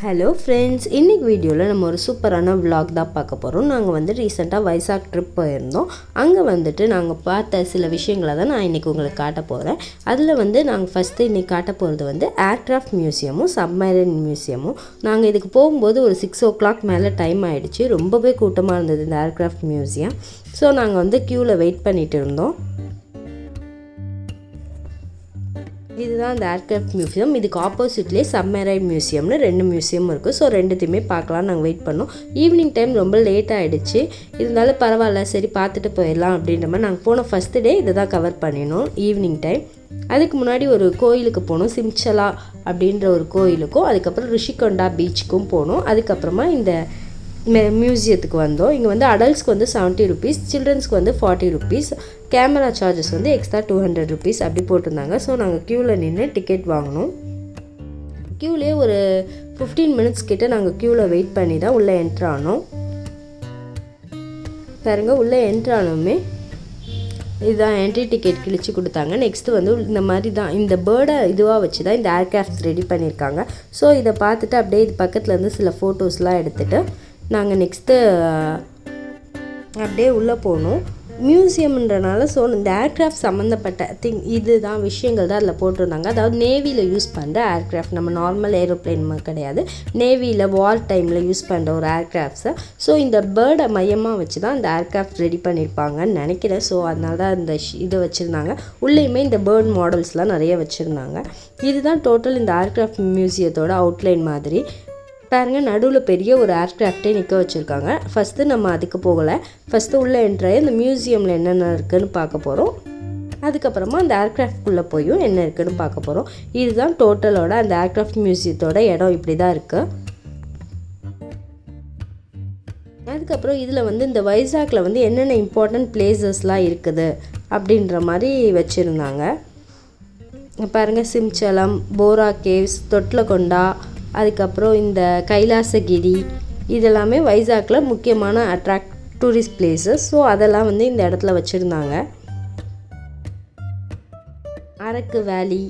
Hello friends, இன்றைக்கி வீடியோவில் நம்ம ஒரு சூப்பரான vlog தான் பார்க்க போகிறோம். நாங்கள் ரீசெண்டாக வைசாக் ட்ரிப் போயிருந்தோம். அங்கே நாங்கள் பார்த்த சில விஷயங்களை தான் நான் இன்றைக்கி உங்களுக்கு காட்ட போகிறேன். அதில் நாங்கள் ஃபஸ்ட்டு இன்றைக்கி காட்ட போகிறது ஏர்க்ராஃப்ட் மியூசியமும் சப்மரைன் மியூசியமும். நாங்கள் இதுக்கு போகும்போது ஒரு 6 o'clock மேலே டைம் ஆகிடுச்சு. ரொம்பவே கூட்டமாக இருந்தது இந்த ஏர்க்ராஃப்ட் மியூசியம். ஸோ நாங்கள் க்யூவில் வெயிட் பண்ணிகிட்டு இருந்தோம். இதுதான் அந்த ஏர்க்ராஃப்ட் மியூசியம். இதுக்கு ஆப்போசிட்லேயே சப்மரைன் மியூசியம்னு 2 மியூசியம் இருக்குது. ஸோ ரெண்டுத்தையுமே பார்க்கலாம் நாங்கள் வெயிட் பண்ணோம். ஈவினிங் டைம் ரொம்ப லேட் ஆகிடுச்சு. இருந்தாலும் பரவாயில்ல, சரி பார்த்துட்டு போயிடலாம் அப்படின்ற மாதிரி நாங்கள் போன ஃபஸ்ட்டு டே இதை தான் கவர் பண்ணினோம் ஈவினிங் டைம். அதுக்கு முன்னாடி ஒரு கோயிலுக்கு போனோம், சிம்ச்சலா அப்படின்ற ஒரு கோயிலுக்கும். அதுக்கப்புறம் ரிஷிகொண்டா பீச்சுக்கும் போனோம். அதுக்கப்புறமா இந்த மியூசியத்துக்கு வந்தோம். இங்கே அடல்ட்ஸ்க்கு 70 rupees, சில்ட்ரன்ஸ்க்கு 40 rupees. Camera charges extra 200 rupees அப்படி போட்டிருந்தாங்க. ஸோ நாங்கள் க்யூவில் நின்று டிக்கெட் வாங்கினோம். க்யூவிலே ஒரு 15 minutes கிட்ட நாங்கள் க்யூவில் வெயிட் பண்ணி தான் உள்ளே என்ட்ரு ஆனோம். பாருங்க, உள்ளே என்ட்ரு ஆனோமே இதுதான் என்ட்ரி டிக்கெட் கிழிச்சு கொடுத்தாங்க. நெக்ஸ்ட்டு இந்த மாதிரி தான் இந்த பேர்டை இதுவாக வச்சு தான் இந்த ஏர்க்ராஃப்ட் ரெடி பண்ணியிருக்காங்க. ஸோ இதை பார்த்துட்டு அப்படியே இது பக்கத்துலேருந்து சில ஃபோட்டோஸ்லாம் எடுத்துகிட்டு நாங்கள் நெக்ஸ்ட்டு அப்படியே உள்ளே போனோம். மியூசியம்ன்றனால ஸோ இந்த ஏர்க்ராஃப்ட் சம்மந்தப்பட்ட இதுதான் விஷயங்கள் தான் அதில் போட்டிருந்தாங்க. அதாவது நேவியில் யூஸ் பண்ணுற ஏர்க்ராஃப்ட், நம்ம நார்மல் ஏரோப்ளைன் கிடையாது, நேவியில் வார் டைமில் யூஸ் பண்ணுற ஒரு ஏர்க்ராஃப்ட்ஸை. ஸோ இந்த பேர்டை மையமாக வச்சு தான் இந்த ஏர்க்ராஃப்ட் ரெடி பண்ணியிருப்பாங்கன்னு நினைக்கிறேன். ஸோ அதனால தான் இந்த இதை வச்சுருந்தாங்க. உள்ளேயுமே இந்த பேர்ட் மாடல்ஸ்லாம் நிறைய வச்சுருந்தாங்க. இதுதான் டோட்டல் இந்த ஏர்க்ராஃப்ட் மியூசியத்தோட அவுட்லைன் மாதிரி. பாருங்கள், நடுவில் பெரிய ஒரு ஏர்க்ராஃப்டே நிற்க வச்சுருக்காங்க. ஃபஸ்ட்டு நம்ம அதுக்கு போகலை. ஃபஸ்ட்டு உள்ளே என்ட்ராகி இந்த மியூசியமில் என்னென்ன இருக்குதுன்னு பார்க்க போகிறோம். அதுக்கப்புறமா அந்த ஏர்க்ராஃப்ட்குள்ளே போயும் என்ன இருக்குதுன்னு பார்க்க போகிறோம். இதுதான் டோட்டலோட அந்த ஏர்க்ராஃப்ட் மியூசியத்தோட இடம் இப்படி தான் இருக்குது. அதுக்கப்புறம் இதில் இந்த வைசாக்கில் என்னென்ன இம்பார்ட்டண்ட் பிளேசஸ்லாம் இருக்குது அப்படின்ற மாதிரி வச்சுருந்தாங்க. பாருங்கள், சிம்ச்சலம், போரா கேவ்ஸ், தொட்லகொண்டா, அதுக்கப்புறம் இந்த கைலாசகிரி, இதெல்லாமே வைசாக்கில் முக்கியமான டூரிஸ்ட் பிளேசஸ். ஸோ அதெல்லாம் இந்த இடத்துல வச்சுருந்தாங்க. அரக்கு வேலி,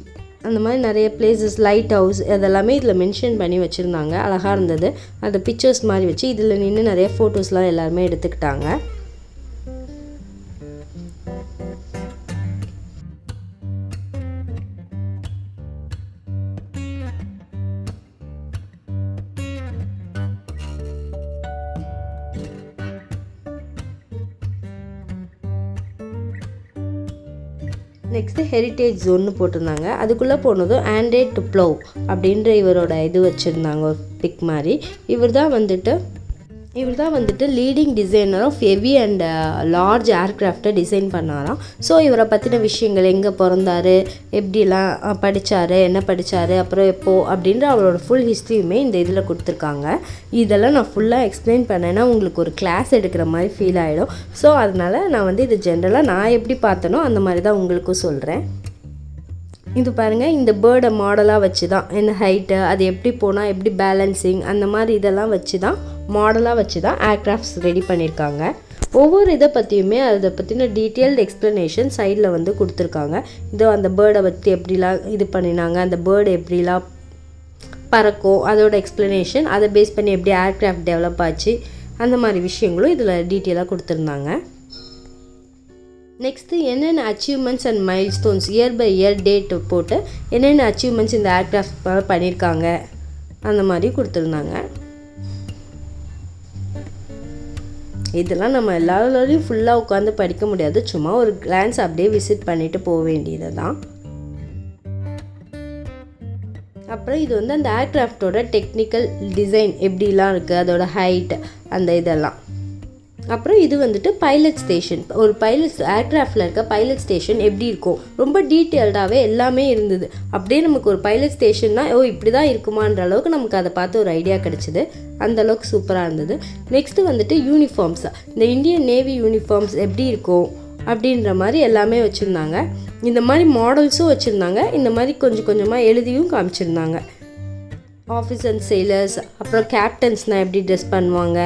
அந்த மாதிரி நிறைய பிளேசஸ், லைட் ஹவுஸ், அதெல்லாமே இதில் மென்ஷன் பண்ணி வச்சுருந்தாங்க. அழகாக இருந்தது. அந்த பிக்சர்ஸ் மாதிரி வச்சு இதில் நின்று நிறைய ஃபோட்டோஸ்லாம் எல்லாருமே எடுத்துக்கிட்டாங்க. நெக்ஸ்ட்டு ஹெரிட்டேஜ் ஜோன்னு போட்டிருந்தாங்க. அதுக்குள்ளே போனதும் ஆண்ட்ரே டுப்ளோவ் அப்படின்ற இவரோட இது வச்சுருந்தாங்க, ஒரு பிக் மாதிரி. இவர் தான் leading designer of heavy and large ஏர்க்ராஃப்டை டிசைன் பண்ணாராம். ஸோ இவரை பற்றின விஷயங்கள், எங்கே பிறந்தார், எப்படிலாம் படித்தார், என்ன படித்தார், அப்புறம் எப்போது அப்படின்ற அவரோட ஃபுல் ஹிஸ்ட்ரியுமே இந்த இதில் கொடுத்துருக்காங்க. இதெல்லாம் நான் ஃபுல்லாக எக்ஸ்பிளைன் பண்ணேன்னா உங்களுக்கு ஒரு கிளாஸ் எடுக்கிற மாதிரி ஃபீல் ஆகிடும். ஸோ அதனால் நான் இது ஜென்ரலாக நான் எப்படி பார்த்தனோ அந்த மாதிரி தான் உங்களுக்கும் சொல்கிறேன். இது பாருங்கள், இந்த பேர்டை மாடலாக வச்சு தான், இந்த ஹைட்டு, அது எப்படி போனால் எப்படி பேலன்சிங், அந்த மாதிரி இதெல்லாம் வச்சு தான் மாடலாக வச்சு தான் ஏர்க்ராஃப்ட்ஸ் ரெடி பண்ணியிருக்காங்க. ஒவ்வொரு இதை பற்றியுமே அதை பற்றின டீட்டெயில்டு எக்ஸ்ப்ளனேஷன் சைடில் கொடுத்துருக்காங்க. இதோ அந்த பேர்டை பற்றி எப்படிலாம் இது பண்ணினாங்க, அந்த பேர்டு எப்படிலாம் பறக்கும், அதோட எக்ஸ்ப்ளனேஷன், அதை பேஸ் பண்ணி எப்படி ஏர்க்ராஃப்ட் டெவலப் ஆச்சு, அந்த மாதிரி விஷயங்களும் இதில் டீட்டெயிலாக கொடுத்துருந்தாங்க. நெக்ஸ்ட்டு என்னென்ன achievements and milestones, year by year date போட்டு என்னென்ன அச்சீவ்மெண்ட்ஸ் இந்த ஏர்க்ராஃப்ட் பண்ணியிருக்காங்க அந்த மாதிரி கொடுத்துருந்தாங்க. இதெல்லாம் நம்ம எல்லாரோடையும் ஃபுல்லாக உட்காந்து படிக்க முடியாது. சும்மா ஒரு கிளான்ஸ் அப்படியே விசிட் பண்ணிவிட்டு போக வேண்டியது தான். அப்புறம் இது அந்த ஏர்க்ராஃப்டோட டெக்னிக்கல் டிசைன் எப்படிலாம் இருக்குது, அதோட ஹைட், அந்த இதெல்லாம். அப்புறம் இது பைலட் ஸ்டேஷன், ஒரு ஏர்க்ராஃப்டில் இருக்க பைலட் ஸ்டேஷன் எப்படி இருக்கும், ரொம்ப டீட்டெயில்டாகவே எல்லாமே இருந்தது. அப்படியே நமக்கு ஒரு பைலட் ஸ்டேஷன்னா இப்படி தான் இருக்குமான்ற அளவுக்கு நமக்கு அதை பார்த்து ஒரு ஐடியா கிடச்சிது. அந்தளவுக்கு சூப்பராக இருந்தது. நெக்ஸ்ட்டு யூனிஃபார்ம்ஸ், இந்த இந்தியன் நேவி யூனிஃபார்ம்ஸ் எப்படி இருக்கும் அப்படின்ற மாதிரி எல்லாமே வச்சுருந்தாங்க. இந்த மாதிரி மாடல்ஸும் வச்சுருந்தாங்க. இந்த மாதிரி கொஞ்சம் கொஞ்சமாக எழுதியும் காமிச்சிருந்தாங்க. ஆஃபீஸர் அண்ட் செயிலர்ஸ், அப்புறம் கேப்டன்ஸ்னால் எப்படி ட்ரெஸ் பண்ணுவாங்க,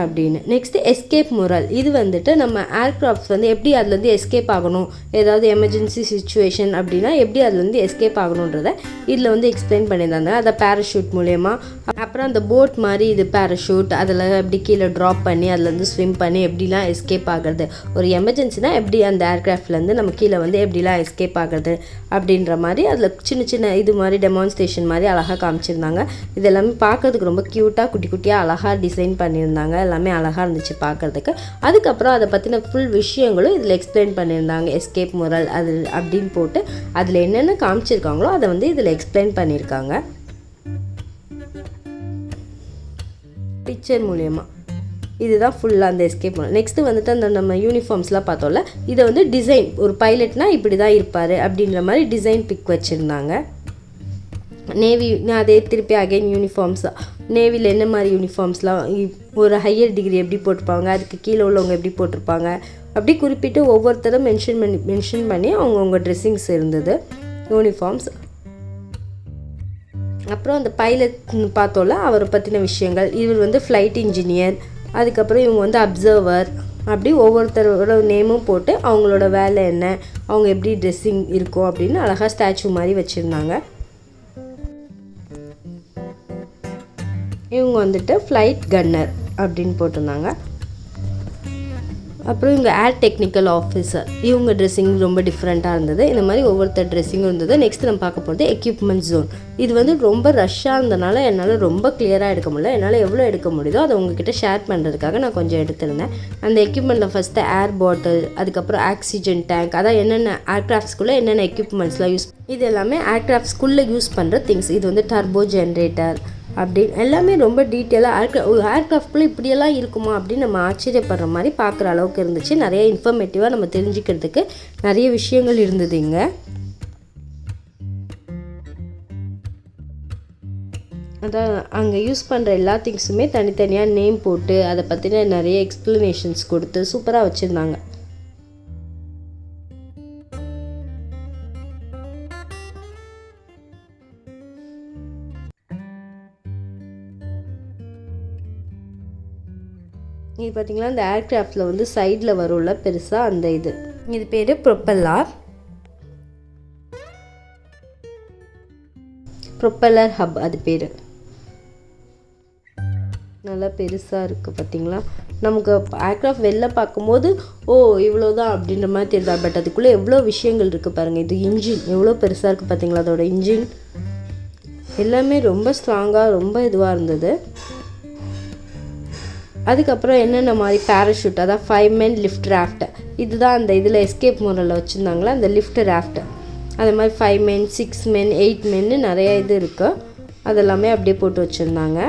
அப்படின்னு. Next escape mural. இது வந்துட்டு நம்ம ஏர்க்ராஃப்ட்ஸ் வந்து எப்படி அதுலேருந்து எஸ்கேப் ஆகணும், ஏதாவது எமர்ஜென்சி சுச்சுவேஷன் அப்படின்னா எப்படி அதுலேருந்து எஸ்கேப் ஆகணுன்றத இதில் வந்து எக்ஸ்பிளைன் பண்ணியிருந்தாங்க. அதை பேராஷூட் மூலயமா, அப்புறம் அந்த போட் மாதிரி இது பேராஷூட், அதில் எப்படி கீழே ட்ராப் பண்ணி அதுலேருந்து ஸ்விம் பண்ணி எப்படிலாம் எஸ்கேப் ஆகிறது, ஒரு எமர்ஜென்சினா எப்படி அந்த ஏர்க்ராஃப்ட்லேருந்து நம்ம கீழே வந்து எப்படிலாம் எஸ்கேப் ஆகிறது அப்படின்ற மாதிரி அதில் சின்ன சின்ன இது மாதிரி டெமான்ஸ்ட்ரேஷன் மாதிரி அழகாக காமிச்சிருந்தாங்க. இது எல்லாமே பார்க்குறதுக்கு ரொம்ப க்யூட்டாக குட்டி குட்டியாக அழகாக டிசைன் பண்ணியிருந்தாங்க. எல்லாமே அழகாக இருந்துச்சு பார்க்குறதுக்கு. அதுக்கப்புறம் அதை பற்றின ஃபுல் விஷயங்களும் இதில் எக்ஸ்பிளைன் பண்ணியிருந்தாங்க. எஸ்கேப் முரல் அது அப்படின்னு போட்டு அதில் என்னென்ன காமிச்சிருக்காங்களோ அதை வந்து இதில் எக்ஸ்பிளைன் பண்ணியிருக்காங்க பிக்சர் மூலயமா. இதுதான் ஃபுல்லாக அந்த எஸ்கேப் முரல். நெக்ஸ்ட்டு வந்துட்டு அந்த நம்ம யூனிஃபார்ம்ஸ்லாம் பார்த்தோம்ல, இதை வந்து டிசைன், ஒரு பைலட்னா இப்படி தான் இருப்பார் அப்படின்ற மாதிரி டிசைன் பிக் வச்சுருந்தாங்க. நேவி அதே திருப்பி அகைன் யூனிஃபார்ம்ஸ், நேவியில் என்ன மாதிரி யூனிஃபார்ம்ஸ்லாம், ஒரு ஹையர் டிகிரி எப்படி போட்டிருப்பாங்க, அதுக்கு கீழே உள்ளவங்க எப்படி போட்டிருப்பாங்க, அப்படி குறிப்பிட்டு ஒவ்வொருத்தரும் மென்ஷன் பண்ணி அவங்கவுங்க ட்ரெஸ்ஸிங்ஸ் இருந்தது, யூனிஃபார்ம்ஸ். அப்புறம் அந்த பைலட் பார்த்தோம்ல, அவரை பற்றின விஷயங்கள். இவர் வந்து ஃப்ளைட் இன்ஜினியர், அதுக்கப்புறம் இவங்க வந்து அப்சர்வர், அப்படி ஒவ்வொருத்தரோட நேமும் போட்டு அவங்களோட வேலை என்ன, அவங்க எப்படி ட்ரெஸ்ஸிங் இருக்கும் அப்படின்னு அழகாக ஸ்டாச்சு மாதிரி வச்சுருந்தாங்க. இவங்க வந்துட்டு ஃப்ளைட் கன்னர் அப்படின்னு போட்டிருந்தாங்க. அப்புறம் இவங்க ஏர் டெக்னிக்கல் ஆஃபீஸர், இவங்க ட்ரெஸ்ஸிங் ரொம்ப டிஃப்ரெண்ட்டாக இருந்தது. இந்த மாதிரி ஒவ்வொருத்தர் ட்ரெஸ்ஸிங்கும் இருந்தது. நெக்ஸ்ட் நம்ம பார்க்க போகிறது எக்யூப்மெண்ட் ஜோன். இது வந்து ரொம்ப ரஷ்ஷாக இருந்தனால என்னால் ரொம்ப கிளியராக எடுக்க முடியல. என்னால் எவ்வளோ எடுக்க முடியுதோ அதை உங்ககிட்ட ஷேர் பண்ணுறதுக்காக நான் கொஞ்சம் எடுத்திருந்தேன். அந்த எக்யூப்மெண்ட்டில் ஃபஸ்ட்டு ஏர் பாட்டில், அதுக்கப்புறம் ஆக்சிஜன் டேங்க், அதான் என்னென்ன ஏர்க்ராஃப்ட்ஸ்குள்ளே என்னென்ன எக்யூப்மெண்ட்ஸ்லாம் இது எல்லாமே ஏர்க்ராஃப்ட்ஸ்குள்ளே யூஸ் பண்ணுற திங்ஸ். இது வந்து டர்போ ஜென்ரேட்டர் அப்படின்னு எல்லாமே ரொம்ப டீட்டெயிலாக ஏர்க்ராஃப்ட்குள்ளே இப்படியெல்லாம் இருக்குமா அப்படின்னு நம்ம ஆச்சரியப்படுற மாதிரி பார்க்குற அளவுக்கு இருந்துச்சு. நிறைய இன்ஃபர்மேட்டிவாக நம்ம தெரிஞ்சுக்கிறதுக்கு நிறைய விஷயங்கள் இருந்தது இங்கே. அதான் அங்கே யூஸ் பண்ணுற எல்லா திங்ஸுமே தனித்தனியாக நேம் போட்டு அதை பற்றின நிறைய எக்ஸ்ப்ளனேஷன்ஸ் கொடுத்து சூப்பராக வச்சுருந்தாங்க. இது பார்த்திங்களா, இந்த ஏர்க்ராஃப்டில் வந்து சைடில் வரும்ல பெருசாக அந்த இது பேர் ப்ரொப்பல்லர் ஹப், அது பேர். நல்லா பெருசாக இருக்குது பார்த்திங்களா. நமக்கு ஏர்க்ராஃப்ட் வெளில பார்க்கும்போது இவ்வளோதான் அப்படின்ற மாதிரி தெரியுதா, பட் அதுக்குள்ளே எவ்வளோ விஷயங்கள் இருக்குது பாருங்கள். இது இன்ஜின் எவ்வளோ பெருசாக இருக்குது பார்த்திங்களா, அதோட இன்ஜின் எல்லாமே ரொம்ப ஸ்ட்ராங்காக ரொம்ப இதுவாக இருந்தது. அதுக்கப்புறம் என்னென்ன மாதிரி பேராஷூட், அதான் 5 men லிஃப்ட் ராஃப்ட், இதுதான் அந்த இதில் எஸ்கேப் முறையில் வச்சுருந்தாங்களா அந்த லிஃப்ட் ராஃப்ட். அது மாதிரி 5 men, 6 men, 8 men நிறைய இது இருக்குது. அதெல்லாமே அப்படியே போட்டு வச்சுருந்தாங்க.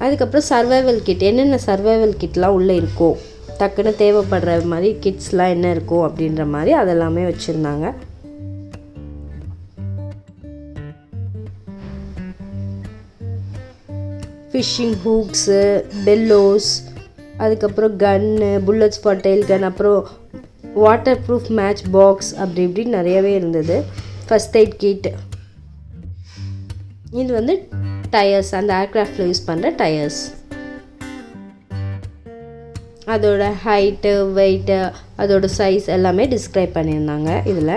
அதுக்கப்புறம் சர்வைவல் கிட், என்னென்ன சர்வைவல் கிட்லாம் உள்ளே இருக்கும், டக்குன்னு தேவைப்படுற மாதிரி கிட்ஸ்லாம் என்ன இருக்கும் அப்படின்ற மாதிரி அதெல்லாமே வச்சுருந்தாங்க. ஃபிஷ்ஷிங் ஹூக்ஸு, பெல்லோஸ், அதுக்கப்புறம் gun, bullets for tail gun, அப்புறம் வாட்டர் ப்ரூஃப் மேட்ச் பாக்ஸ், அப்படி இப்படின்னு நிறையவே இருந்தது. First aid kit. இது வந்து டயர்ஸ், அந்த ஏர்க்ராஃப்டில் யூஸ் பண்ணுற டயர்ஸ், அதோட ஹைட்டு, வெயிட்டு, அதோட சைஸ் எல்லாமே டிஸ்கிரைப் பண்ணியிருந்தாங்க இதில்.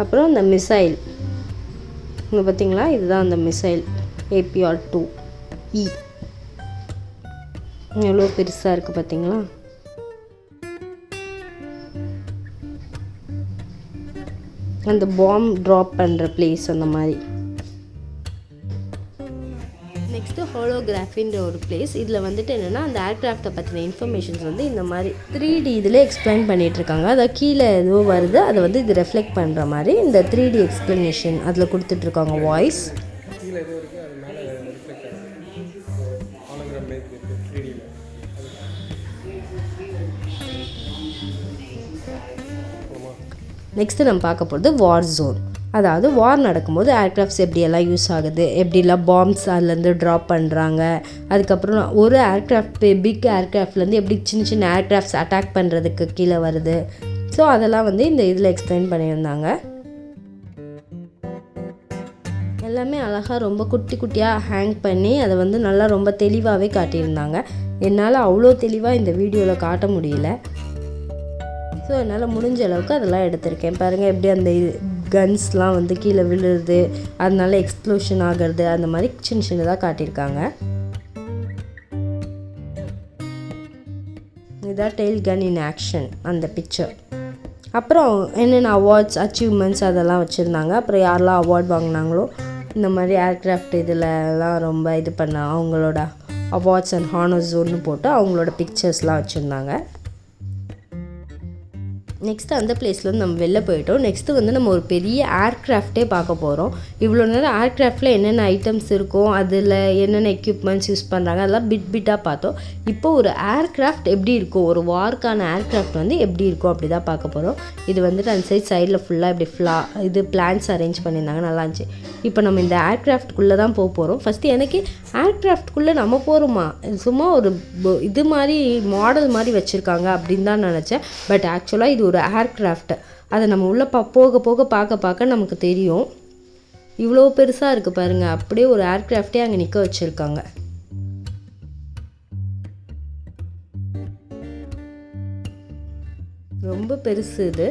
அப்புறம் அந்த மிசைல் இங்கே பார்த்தீங்களா, இதுதான் அந்த மிசைல் APR-2E. எவ்வளோ பெருசாக இருக்குது பார்த்தீங்களா. அந்த பாம் ட்ராப் பண்ணுற பிளேஸ் அந்த மாதிரி. நெக்ஸ்ட்டு ஹோலோகிராஃபின்ற ஒரு பிளேஸ். இதில் வந்துட்டு என்னென்னா அந்த ஏர்க்ராஃப்டை பற்றின இன்ஃபர்மேஷன்ஸ் வந்து இந்த மாதிரி 3D இதில் எக்ஸ்பிளைன் பண்ணிகிட்ருக்காங்க. அதை கீழே எதுவும் வருது, அதை வந்து இது ரெஃப்ளெக்ட் பண்ணுற மாதிரி இந்த 3D எக்ஸ்ப்ளனேஷன் அதில் கொடுத்துட்ருக்காங்க. வாய்ஸ் நெக்ஸ்ட்டு நம்ம பார்க்க போகிறது வார் ஜோன். அதாவது வார் நடக்கும்போது ஏர்க்ராஃப்ட்ஸ் எப்படியெல்லாம் யூஸ் ஆகுது, எப்படிலாம் பாம்ஸ் அதுலேருந்து ட்ராப் பண்ணுறாங்க, அதுக்கப்புறம் ஒரு ஏர்க்ராஃப்ட் பிக் ஏர்க்ராஃப்ட்லேருந்து எப்படி சின்ன சின்ன ஏர்க்ராஃப்ட்ஸ் அட்டாக் பண்ணுறதுக்கு கீழே வருது. ஸோ ஸோ அதெல்லாம் வந்து இந்த இதில் எக்ஸ்பிளைன் பண்ணியிருந்தாங்க. எல்லாமே அழகாக ரொம்ப குட்டி குட்டியாக ஹேங் பண்ணி அதை வந்து நல்லா ரொம்ப தெளிவாகவே காட்டியிருந்தாங்க. என்னால் அவ்வளோ தெளிவாக இந்த வீடியோவில் காட்ட முடியல. ஸோ என்னால் முடிஞ்ச அளவுக்கு அதெல்லாம் எடுத்திருக்கேன். பாருங்கள் எப்படி அந்த கன்ஸ்லாம் வந்து கீழே விழுறது, அதனால எக்ஸ்ப்ளோஷன் ஆகிறது, அந்த மாதிரி சின்ன சின்னதாக காட்டியிருக்காங்க. இதான் டெயில் கன் இன் ஆக்ஷன் அந்த பிக்சர். அப்புறம் என்னென்ன அவார்ட்ஸ் அச்சீவ்மெண்ட்ஸ் அதெல்லாம் வச்சுருந்தாங்க. அப்புறம் யாரெல்லாம் அவார்ட் வாங்கினாங்களோ இந்த மாதிரி ஏர்க்ராஃப்ட் இதிலலாம் ரொம்ப இது பண்ண அவங்களோட அவார்ட்ஸ் அண்ட் ஹானர்ஸ் ஒன்று போட்டு அவங்களோட பிக்சர்ஸ்லாம் வச்சுருந்தாங்க. நெக்ஸ்ட்டு அந்த பிளேஸ்லேருந்து நம்ம வெளில போயிட்டோம். நெக்ஸ்ட்டு வந்து நம்ம ஒரு பெரிய ஏர்க்ராஃப்டே பார்க்க போகிறோம். இவ்வளோ நேரம் ஏர்க்ராஃப்டில் என்னென்ன ஐட்டம்ஸ் இருக்கும், அதில் என்னென்ன எக்யூப்மெண்ட்ஸ் யூஸ் பண்ணுறாங்க, அதெல்லாம் பிட்டாக பார்த்தோம். இப்போ ஒரு ஏர்க்ராஃப்ட் எப்படி இருக்கும், ஒரு வார்க்கான ஏர்க்ராஃப்ட் வந்து எப்படி இருக்கும் அப்படி தான் பார்க்க போகிறோம். இது வந்துட்டு அந்த சைடில் ஃபுல்லாக இப்படி பிளான்ஸ் அரேஞ்ச் பண்ணியிருந்தாங்க, நல்லா இருந்துச்சு. இப்போ நம்ம இந்த ஏர்க்ராஃப்ட்குள்ளே தான் போக போகிறோம். ஃபஸ்ட்டு எனக்கு ஏர்க்ராஃப்ட்குள்ளே நம்ம போகிறோமா, சும்மா ஒரு இது மாதிரி மாடல் மாதிரி வச்சுருக்காங்க அப்படின்னு தான் நினச்சேன். பட் ஆக்சுவலாக இது ஒரு ஏர்க்ராஃப்ட். அதை நம்ம உள்ளே போக போக பார்க்க நமக்கு தெரியும். இவ்வளோ பெருசாக இருக்குது பாருங்கள். அப்படியே ஒரு ஏர்க்ராஃப்டே அங்கே நிற்க வச்சுருக்காங்க. ரொம்ப பெருசு இது.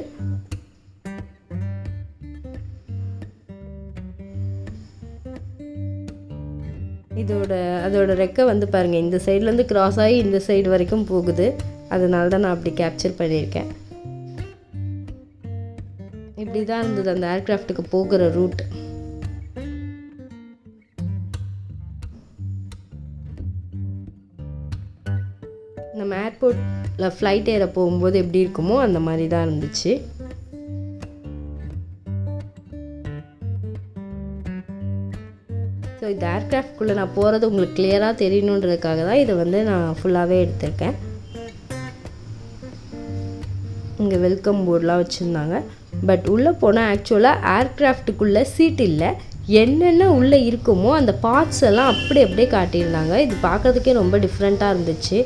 அதோட ரெக்கை வந்து பாருங்கள், இந்த சைட்லேருந்து கிராஸ் ஆகி இந்த சைடு வரைக்கும் போகுது. அதனால தான் நான் அப்படி கேப்சர் பண்ணியிருக்கேன். இப்படி தான் இருந்தது அந்த ஏர்க்ராஃப்ட்டுக்கு போகிற ரூட். நம்ம ஏர்போர்ட்டில் ஃப்ளைட் ஏற போகும்போது எப்படி இருக்குமோ அந்த மாதிரி தான் இருந்துச்சு. ஸோ இந்த ஏர்க்ராஃப்ட்குள்ளே நான் போகிறது உங்களுக்கு கிளியராக தெரியணுன்றதுக்காக தான் இதை வந்து நான் ஃபுல்லாகவே எடுத்திருக்கேன். இங்கே வெல்கம் போர்டெலாம் வச்சுருந்தாங்க. பட் உள்ளே போனால் ஆக்சுவலாக ஏர்க்ராஃப்ட்டுக்குள்ளே சீட் இல்லை. என்னென்ன உள்ளே இருக்குமோ அந்த பார்ட்ஸ் எல்லாம் அப்படியே காட்டியிருந்தாங்க. இது பார்க்குறதுக்கே ரொம்ப டிஃப்ரெண்ட்டாக இருந்துச்சு.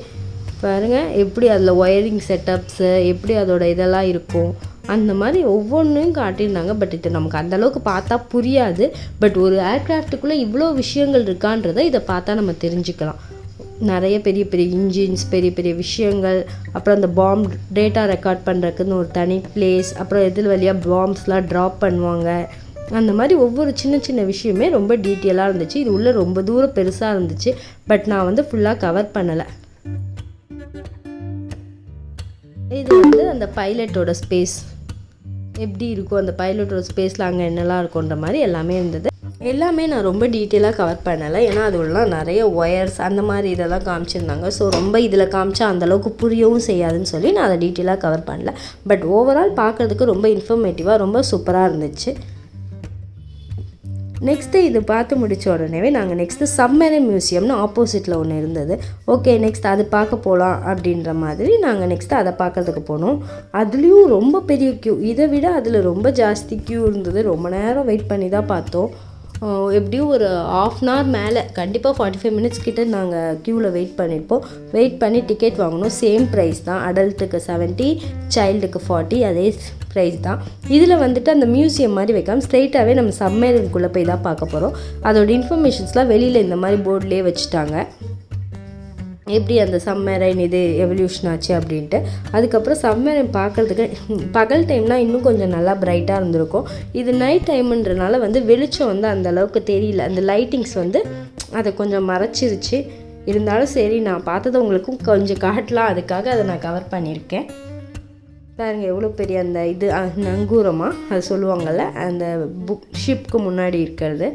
பாருங்கள் எப்படி அதில் ஒயரிங் செட்டப்ஸு, எப்படி அதோட இதெல்லாம் இருக்கும், அந்த மாதிரி ஒவ்வொன்றையும் காட்டியிருந்தாங்க. பட் இது நமக்கு அந்தளவுக்கு பார்த்தா புரியாது. பட் ஒரு ஏர்க்ராஃப்ட்டுக்குள்ளே இவ்வளோ விஷயங்கள் இருக்கான்றதை இதை பார்த்தா நம்ம தெரிஞ்சுக்கலாம். நிறைய பெரிய இன்ஜின்ஸ், பெரிய விஷயங்கள், அப்புறம் அந்த பாம்ப் டேட்டா ரெக்கார்ட் பண்ணுறதுக்குன்னு ஒரு தனி பிளேஸ், அப்புறம் எதில் வழியாக பாம்ப்ஸ்லாம் ட்ராப் பண்ணுவாங்க, அந்த மாதிரி ஒவ்வொரு சின்ன விஷயமே ரொம்ப டீட்டெயிலாக இருந்துச்சு. இது உள்ளே ரொம்ப தூரம் பெருசாக இருந்துச்சு. பட் நான் வந்து ஃபுல்லாக கவர் பண்ணலை. இது வந்து அந்த பைலட்டோட ஸ்பேஸ் எப்படி இருக்கும், அந்த பைலட்டோட ஸ்பேஸில் அங்கே என்னெல்லாம் இருக்குன்ற மாதிரி எல்லாமே இருந்தது. எல்லாமே நான் ரொம்ப டீட்டெயிலாக கவர் பண்ணலை. ஏன்னா அதுலாம் நிறைய ஒயர்ஸ் அந்த மாதிரி இதெல்லாம் காமிச்சிருந்தாங்க. ஸோ ரொம்ப இதில் காமிச்சா அந்தளவுக்கு புரியவும் செய்யாதுன்னு சொல்லி நான் அதை டீட்டெயிலாக கவர் பண்ணல. பட் ஓவரால் பார்க்குறதுக்கு ரொம்ப இன்ஃபர்மேட்டிவாக ரொம்ப சூப்பராக இருந்துச்சு. நெக்ஸ்ட்டு இது பார்த்து முடித்த உடனே நாங்கள் நெக்ஸ்ட்டு சப்மரைன் மியூசியம்னு ஆப்போசிட்டில் ஒன்று இருந்தது. ஓகே, நெக்ஸ்ட் அது பார்க்க போகலாம் அப்படின்ற மாதிரி நாங்கள் நெக்ஸ்ட்டு அதை பார்க்குறதுக்கு போனோம். அதுலேயும் ரொம்ப பெரிய க்யூ, இதை விட அதில் ரொம்ப ஜாஸ்தி க்யூ இருந்தது. ரொம்ப நேரம் வெயிட் பண்ணி தான் பார்த்தோம். எப்படியும் ஒரு 1/2 hour மேலே, கண்டிப்பாக 45 minutes கிட்ட நாங்கள் க்யூவில் வெயிட் பண்ணியிருப்போம். வெயிட் பண்ணி டிக்கெட் வாங்கணும். சேம் ப்ரைஸ் தான். அடல்ட்டுக்கு 70, சைல்டுக்கு 40, அதே ப்ரைஸ் தான். இதில் வந்துட்டு அந்த மியூசியம் மாதிரி வைக்காமல் ஸ்ட்ரெயிட்டாகவே நம்ம சப்மரைனுக்குள்ளே போய் தான் பார்க்க போகிறோம். அதோட இன்ஃபர்மேஷன்ஸ்லாம் வெளியில் இந்த மாதிரி போர்ட்லேயே வச்சுட்டாங்க. எப்படி அந்த சப்மரைன் இது எவல்யூஷன் ஆச்சு அப்படின்ட்டு. அதுக்கப்புறம் சப்மரைன் பார்க்குறதுக்கு பகல் டைம்னால் இன்னும் கொஞ்சம் நல்லா பிரைட்டாக இருந்திருக்கும். இது நைட் டைமுன்றனால வந்து வெளிச்சம் வந்து அந்தளவுக்கு தெரியல. அந்த லைட்டிங்ஸ் வந்து அதை கொஞ்சம் மறைச்சிருச்சு. இருந்தாலும் சரி, நான் பார்த்ததை உங்களுக்கும் கொஞ்சம் காட்டலாம், அதுக்காக அதை நான் கவர் பண்ணியிருக்கேன். பாருங்கள் எவ்வளோ பெரிய அந்த இது நங்கூரமாக அது சொல்லுவாங்கள்ல, அந்த ஷிப்க்கு முன்னாடி இருக்கிறது.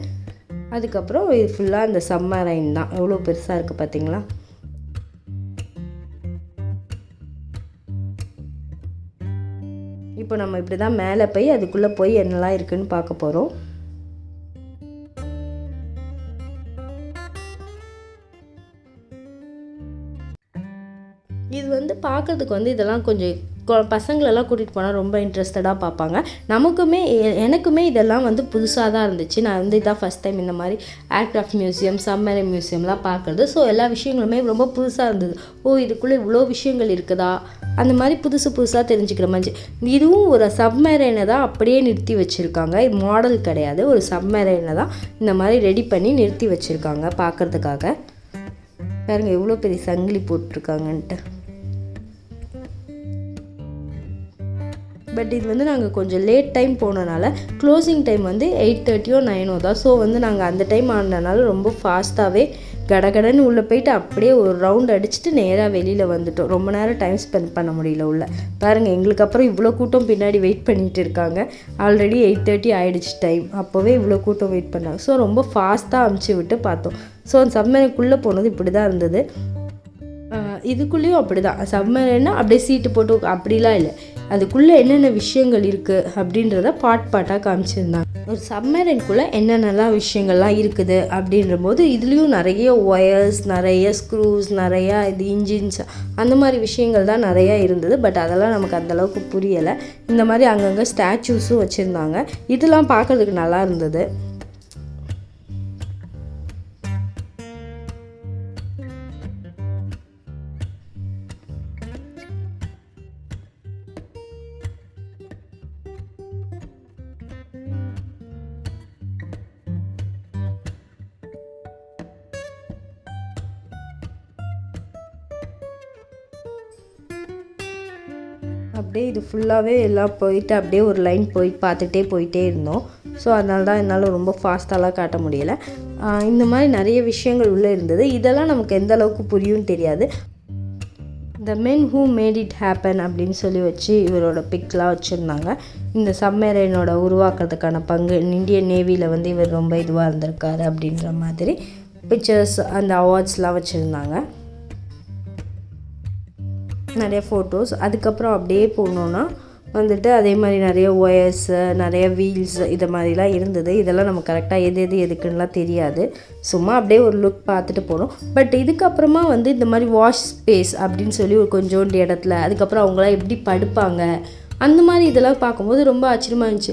அதுக்கப்புறம் இது ஃபுல்லாக அந்த சப்மரைன் தான். எவ்வளோ பெருசாக இருக்குது பார்த்தீங்களா. இப்போ நம்ம இப்படி தான் மேலே போய் அதுக்குள்ளே போய் என்னெல்லாம் இருக்குதுன்னு பார்க்க போகிறோம். இது வந்து பார்க்குறதுக்கு வந்து இதெல்லாம் கொஞ்சம் பசங்களெல்லாம் கூட்டிகிட்டு போனால் ரொம்ப இன்ட்ரெஸ்டடாக பார்ப்பாங்க. எனக்குமே இதெல்லாம் வந்து புதுசாக தான் இருந்துச்சு. நான் வந்து இதான் ஃபஸ்ட் டைம் இந்த மாதிரி ஏர்க்ராஃப்ட் மியூசியம், சப்மரைன் மியூசியம்லாம் பார்க்குறது. ஸோ எல்லா விஷயங்களுமே ரொம்ப புதுசாக இருந்தது. இதுக்குள்ளே இவ்வளோ விஷயங்கள் இருக்குதா, அந்த மாதிரி புதுசாக தெரிஞ்சுக்கிற மாதிரி. இதுவும் ஒரு சப்மரைனை தான் அப்படியே நிறுத்தி வச்சுருக்காங்க. இது மாடல் கிடையாது, ஒரு சப்மரைனை தான் இந்த மாதிரி ரெடி பண்ணி நிறுத்தி வச்சுருக்காங்க பார்க்குறதுக்காக. பாருங்கள் எவ்வளோ பெரிய சங்கிலி போட்டிருக்காங்கன்ட்டு. பட் இது வந்து நாங்கள் கொஞ்சம் லேட் டைம் போனனால க்ளோசிங் டைம் வந்து 8:30 9 தான். ஸோ வந்து நாங்கள் அந்த டைம் ஆனதுனால ரொம்ப ஃபாஸ்ட்டாகவே கடகடன்னு உள்ளே போயிட்டு அப்படியே ஒரு ரவுண்ட் அடிச்சுட்டு நேராக வெளியில் வந்துட்டோம். ரொம்ப நேரம் டைம் ஸ்பெண்ட் பண்ண முடியல உள்ள. பாருங்கள் எங்களுக்கு அப்புறம் இவ்வளோ கூட்டம் பின்னாடி வெயிட் பண்ணிகிட்டு இருக்காங்க. ஆல்ரெடி 8:30 ஆகிடுச்சு டைம். அப்போவே இவ்வளோ கூட்டம் வெயிட் பண்ணாங்க. ஸோ ரொம்ப ஃபாஸ்ட்டாக அமுச்சு விட்டு பார்த்தோம். ஸோ அந்த சப்மரைனுக்குள்ளே போனது இப்படி தான் இருந்தது. இதுக்குள்ளேயும் அப்படி தான். சப்மரைன்னா அப்படியே சீட்டு போட்டு அப்படிலாம் இல்லை, அதுக்குள்ளே என்னென்ன விஷயங்கள் இருக்குது அப்படின்றத பாட்டாக காமிச்சிருந்தாங்க. ஒரு சப்மரைனுக்குள்ளே என்னென்னலாம் விஷயங்கள்லாம் இருக்குது அப்படின்ற போது இதுலேயும் நிறைய ஒயர்ஸ், நிறைய ஸ்க்ரூஸ், நிறையா இன்ஜின்ஸ், அந்த மாதிரி விஷயங்கள் தான் நிறையா இருந்தது. பட் அதெல்லாம் நமக்கு அந்தளவுக்கு புரியலை. இந்த மாதிரி அங்கங்கே ஸ்டாச்சூஸும் வச்சுருந்தாங்க. இதெல்லாம் பார்க்குறதுக்கு நல்லா இருந்தது. அப்படியே இது ஃபுல்லாகவே எல்லாம் போயிட்டு அப்படியே ஒரு லைன் போயிட்டே இருந்தோம். ஸோ அதனால தான் என்னால் ரொம்ப ஃபாஸ்ட்டாலாம் காட்ட முடியலை. இந்த மாதிரி நிறைய விஷயங்கள் உள்ளே இருந்தது. இதெல்லாம் நமக்கு எந்த அளவுக்கு புரியும்னு தெரியாது. The men who made it happen அப்படின்னு சொல்லி வச்சு இவரோட பிக்லாம் வச்சுருந்தாங்க. இந்த சப்மரைனோட உருவாக்குறதுக்கான பங்கு இந்தியன் நேவியில் வந்து இவர் ரொம்ப இதுவாக இருந்திருக்காரு அப்படின்ற மாதிரி பிக்சர்ஸ், அந்த அவார்ட்ஸ்லாம் வச்சுருந்தாங்க. நிறைய ஃபோட்டோஸ். அதுக்கப்புறம் அப்படியே போனோன்னா வந்துட்டு அதே மாதிரி நிறைய ஒயர்ஸு, நிறைய வீல்ஸ், இது மாதிரிலாம் இருந்தது. இதெல்லாம் நம்ம கரெக்டாக எதுக்குன்னுலாம் தெரியாது. சும்மா அப்படியே ஒரு லுக் பார்த்துட்டு போனோம். பட் இதுக்கப்புறமா வந்து இந்த மாதிரி வாஷ் ஸ்பேஸ் அப்படின்னு சொல்லி ஒரு கொஞ்சோண்டு இடத்துல, அதுக்கப்புறம் அவங்களாம் எப்படி படுப்பாங்க, அந்த மாதிரி இதெல்லாம் பார்க்கும்போது ரொம்ப ஆச்சரியமாக இருந்துச்சு.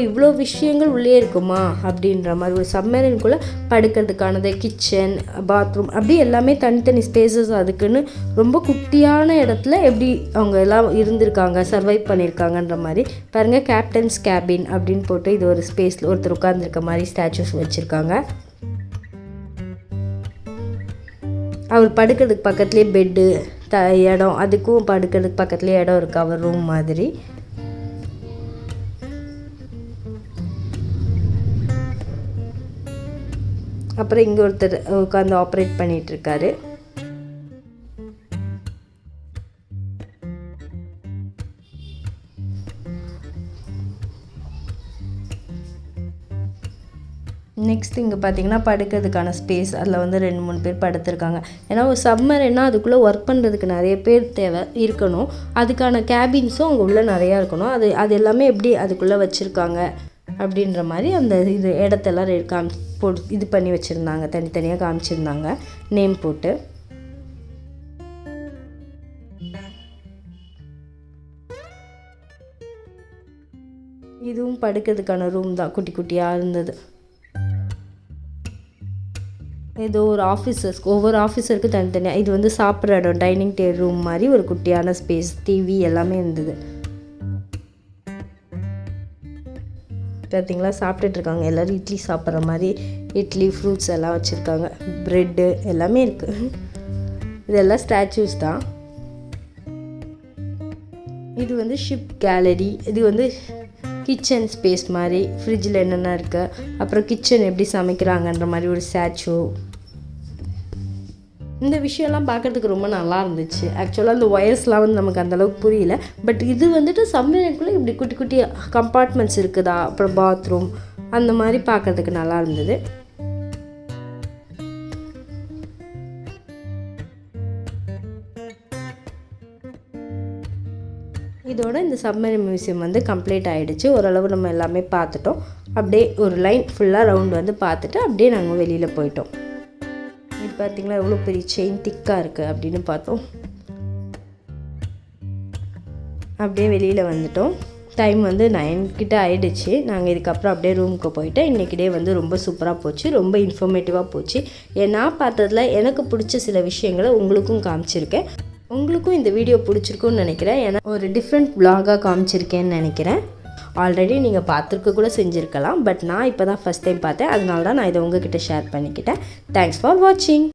இவ்வளோ விஷயங்கள் உள்ளே இருக்குமா அப்படின்ற மாதிரி. ஒரு சப்மரைனுக்குள்ளே படுக்கிறதுக்கானது, கிச்சன், பாத்ரூம், அப்படி எல்லாமே தனித்தனி ஸ்பேசஸ். அதுக்குன்னு ரொம்ப குட்டியான இடத்துல எப்படி அவங்க எல்லாம் இருந்திருக்காங்க, சர்வைவ் பண்ணியிருக்காங்கன்ற மாதிரி. பாருங்கள், கேப்டன்ஸ் கேபின் அப்படின்னு போட்டு இது ஒரு ஸ்பேஸில் ஒருத்தர் உட்கார்ந்துருக்க மாதிரி ஸ்டாச்சூஸ் வச்சுருக்காங்க. அவர் படுக்கிறதுக்கு பக்கத்துலேயே பெட்டு, இடம், அதுக்கும் படுக்கிறதுக்கு பக்கத்துலேயே இடம் இருக்குது, அவர் ரூம் மாதிரி. அப்புறம் இங்கே ஒருத்தர் உட்காந்து ஆப்ரேட் பண்ணிகிட்ருக்காரு. நெக்ஸ்ட் இங்கே பார்த்தீங்கன்னா படுக்கிறதுக்கான ஸ்பேஸ். அதில் வந்து 2-3 பேர் படுத்திருக்காங்க. ஏன்னா ஒரு சப்மரைன்னா அதுக்குள்ளே ஒர்க் பண்ணுறதுக்கு நிறைய பேர் தேவை இருக்கணும். அதுக்கான கேபின்ஸும் அங்கே உள்ளே நிறையா இருக்கணும். அது எல்லாமே எப்படி அதுக்குள்ளே வச்சுருக்காங்க அப்படின்ற மாதிரி அந்த இடத்தெல்லாம் போட்டு இது பண்ணி வச்சுருந்தாங்க. தனித்தனியாக காமிச்சிருந்தாங்க நேம் போட்டு. இதுவும் படுக்கிறதுக்கான ரூம் தான், குட்டி குட்டியாக இருந்தது. ஏதோ ஒரு ஒவ்வொரு ஆஃபீஸருக்கு தனித்தனியாக. இது வந்து சாப்பிட்ற இடம், டைனிங் டேபிள் ரூம் மாதிரி ஒரு குட்டியான ஸ்பேஸ், டிவி எல்லாமே இருந்தது. பார்த்தீங்களா, சாப்பிட்டுட்ருக்காங்க எல்லோரும். இட்லி சாப்பிட்ற மாதிரி இட்லி, ஃப்ரூட்ஸ் எல்லாம் வச்சுருக்காங்க, ப்ரெட்டு எல்லாமே இருக்குது. இதெல்லாம் ஸ்டாச்சூஸ் தான். இது வந்து ஷிப் கேலரி. இது வந்து கிச்சன் ஸ்பேஸ் மாதிரி, ஃப்ரிட்ஜில் என்னென்ன இருக்குது, அப்புறம் கிச்சன் எப்படி சமைக்கிறாங்கன்ற மாதிரி ஒரு ஸ்டாச்சு. இந்த விஷயம்லாம் பார்க்குறதுக்கு ரொம்ப நல்லா இருந்துச்சு. ஆக்சுவலாக அந்த ஒயர்ஸ்லாம் வந்து நமக்கு அந்தளவுக்கு புரியல. பட் இது வந்துட்டு சப்மரைனுக்குள்ளே இப்படி குட்டி குட்டி கம்பார்ட்மெண்ட்ஸ் இருக்குதா, அப்புறம் பாத்ரூம், அந்த மாதிரி பார்க்குறதுக்கு நல்லா இருந்தது. இதோட இந்த சப்மரைன் மியூசியம் வந்து கம்ப்ளீட் ஆகிடுச்சு. ஓரளவு நம்ம எல்லாமே பார்த்துட்டோம். அப்படியே ஒரு லைன் ஃபுல்லாக ரவுண்ட் வந்து பார்த்துட்டு அப்படியே நாங்கள் வெளியில் போயிட்டோம். இது பார்த்திங்களா எவ்வளோ பெரிய செயின் திக்காக இருக்குது அப்படின்னு பார்த்தோம். அப்படியே வெளியில் வந்துட்டோம். டைம் வந்து 9 கிட்ட ஆகிடுச்சு. நாங்கள் இதுக்கப்புறம் அப்படியே ரூமுக்கு போயிட்டு இன்றைக்கி டே வந்து ரொம்ப சூப்பராக போச்சு, ரொம்ப இன்ஃபர்மேட்டிவாக போச்சு. நான் பார்த்ததில் எனக்கு பிடிச்ச சில விஷயங்களை உங்களுக்கும் காமிச்சிருக்கேன். உங்களுக்கும் இந்த வீடியோ பிடிச்சிருக்குன்னு நினைக்கிறேன். ஏன்னா ஒரு டிஃப்ரெண்ட் vlog-ஆ காமிச்சிருக்கேன்னு நினைக்கிறேன். ஆல்ரெடி நீங்கள் பார்த்துருக்க கூட செஞ்சுருக்கலாம், பட் நான் இப்போ தான் ஃபஸ்ட் டைம் பார்த்தேன். அதனால தான் நான் இதை உங்ககிட்ட ஷேர் பண்ணிக்கிட்டேன். தேங்க்ஸ் ஃபார் வாட்சிங்.